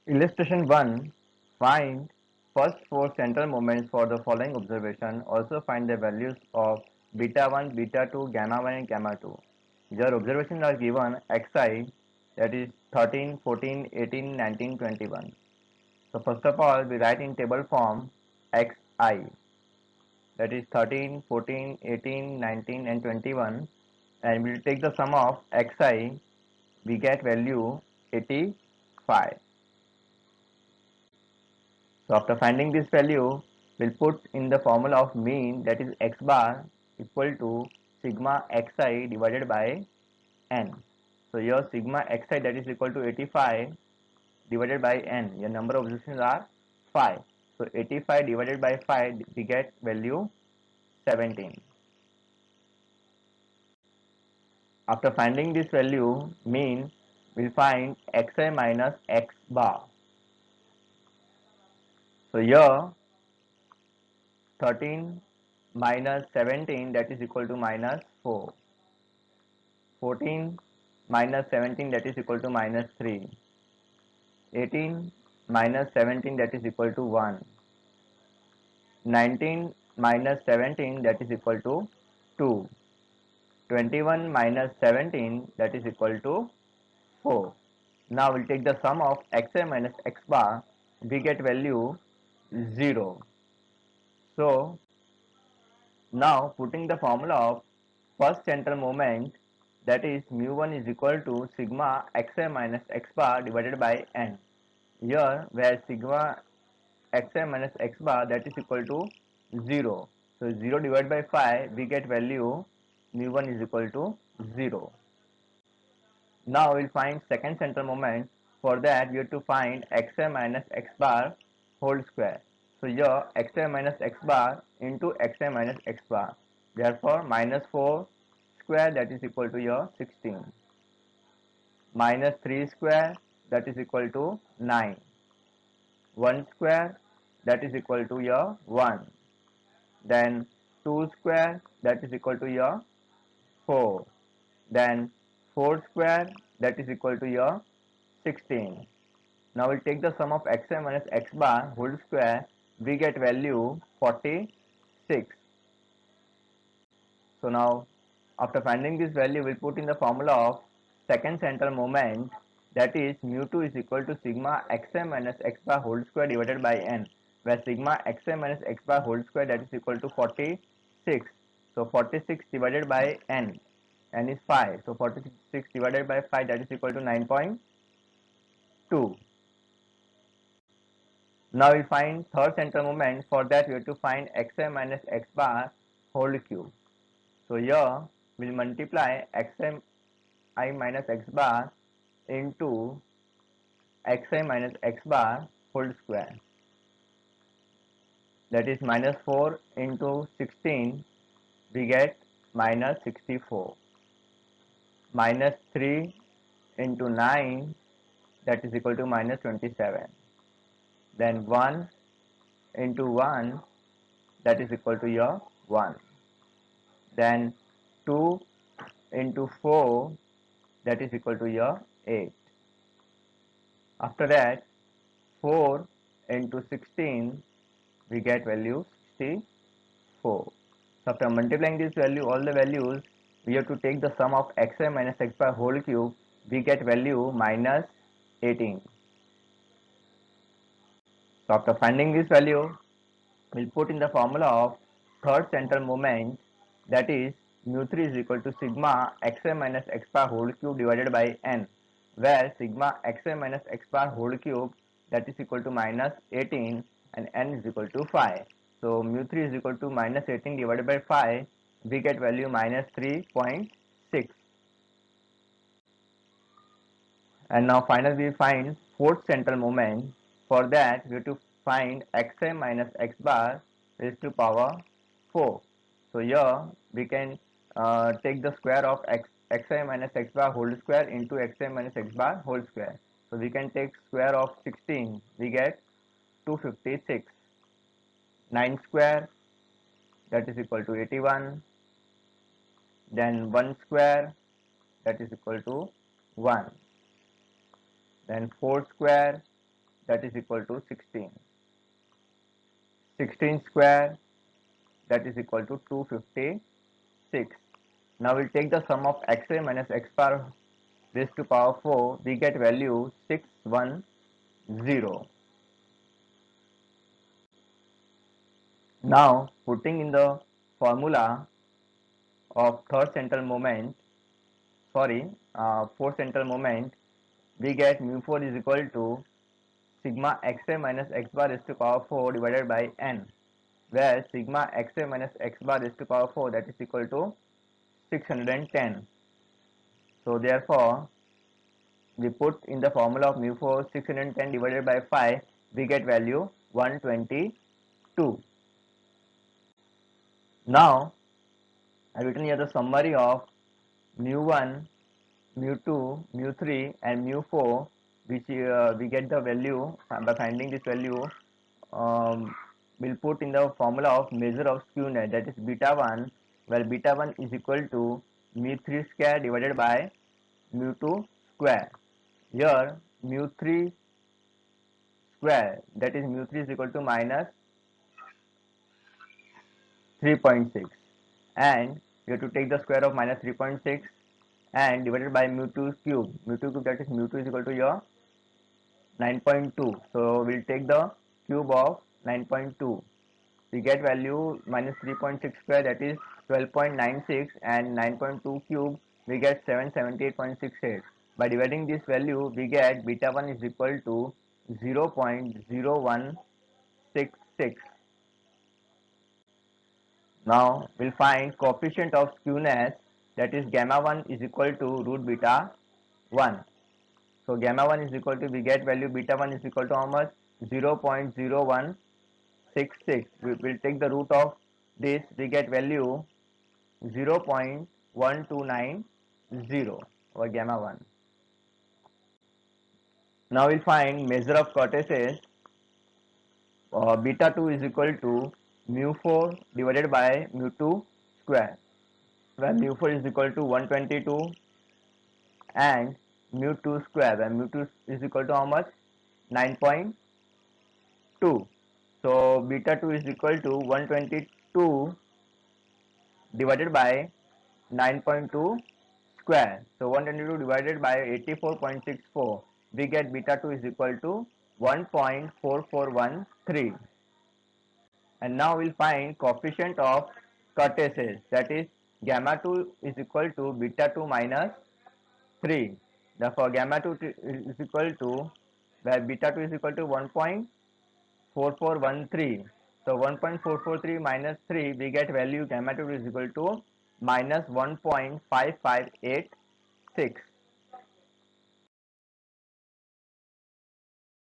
Illustration 1. Find first four central moments for the following observation. Also find the values of beta 1, beta 2, gamma 1 and gamma 2. Your observations are given xi, that is 13, 14, 18, 19, 21. So first of all we write in table form xi, that is 13, 14, 18, 19 and 21, and we will take the sum of xi, we get value 85. So after finding this value, we'll put in the formula of mean, that is x bar equal to sigma xi divided by n. So your sigma xi, that is equal to 85 divided by n. Your number of observations are 5. So 85 divided by 5, we get value 17. After finding this value mean, we'll find xi minus x bar. So here 13 minus 17, that is equal to minus 4. 14 minus 17, that is equal to minus 3. 18 minus 17, that is equal to 1. 19 minus 17, that is equal to 2. 21 minus 17, that is equal to 4. Now we'll take the sum of xi minus x bar, we get value 0. So now putting the formula of first central moment, that is mu1 is equal to sigma xi minus x bar divided by n. Here where sigma xi minus x bar, that is equal to 0. So 0 divided by 5, we get value mu1 is equal to 0. Now we'll find second central moment. For that we have to find xi minus x bar whole square. So here xi minus x bar into xi minus x bar. Therefore minus 4 square, that is equal to your 16. Minus 3 square, that is equal to 9. 1 square, that is equal to your 1. Then 2 square, that is equal to your 4. Then 4 square, that is equal to your 16. Now we'll take the sum of xi minus x bar whole square, we get value 46. So now after finding this value, we'll put in the formula of second central moment, that is mu2 is equal to sigma xi minus x bar whole square divided by n, where sigma xi minus x bar whole square, that is equal to 46. So 46 divided by n is 5. So 46 divided by 5, that is equal to 9.2. Now we find third central moment. For that we have to find xi minus x bar whole cube. So here we'll multiply xi minus x bar into xi minus x bar whole square, that is minus 4 into 16, we get minus 64. Minus 3 into 9, that is equal to minus 27. Then 1 into 1, that is equal to your 1. Then 2 into 4, that is equal to your 8. After that 4 into 16, we get value 64. So after multiplying this value, all the values, we have to take the sum of xi minus x bar whole cube, we get value minus 18. So after finding this value, we'll put in the formula of third central moment, that is mu3 is equal to sigma xi minus x bar whole cube divided by n, where sigma xi minus x bar whole cube, that is equal to minus 18 and n is equal to 5. So mu3 is equal to minus 18 divided by 5, we get value minus 3.6. And now finally we find fourth central moment. For that we have to find xi minus x bar raised to power 4. So here we can take the square of xi minus x bar whole square into xi minus x bar whole square. So we can take square of 16, we get 256. 9 square, that is equal to 81. Then 1 square, that is equal to 1. Then 4 square, that is equal to 16. 16 square, that is equal to 256. Now we'll take the sum of xa minus x bar raised to power 4. We get value 610. Now putting in the formula of fourth central moment, we get mu 4 is equal to sigma xa minus x bar raised to power 4 divided by n, where sigma xa minus x bar raised to power 4, that is equal to 610. So therefore we put in the formula of mu 4 610 divided by 5, we get value 122. Now I have written here the summary of mu 1, mu 2, mu 3 and mu 4, which we get the value by finding this value. We'll put in the formula of measure of skewness, that is beta 1, where beta 1 is equal to mu 3 square divided by mu 2 square. Here mu 3 square, that is mu 3 is equal to minus 3.6, and you have to take the square of minus 3.6 and divided by mu 2 cube. Mu 2 cube, that is mu 2 is equal to your 9.2. So we'll take the cube of 9.2. We get value minus 3.6 square, that is 12.96, and 9.2 cube we get 778.68. By dividing this value, we get beta 1 is equal to 0.0166. Now we'll find coefficient of skewness, that is gamma 1 is equal to root beta 1. So gamma 1 is equal to, we get value beta 1 is equal to how much? 0.0166. We will take the root of this, we get value 0.1290 over gamma 1. Now we'll find measure of kurtosis. Beta 2 is equal to mu 4 divided by mu 2 square, where mu 4 is equal to 122, and mu 2 square, where mu 2 is equal to how much? 9.2. So beta 2 is equal to 122 divided by 9.2 square. So 122 divided by 84.64, we get beta 2 is equal to 1.4413. And now we'll find coefficient of kurtosis, that is gamma 2 is equal to beta 2 minus 3. Therefore gamma 2 is equal to, where beta 2 is equal to 1.4413. So 1.443 minus 3, we get value gamma 2 is equal to minus 1.5586.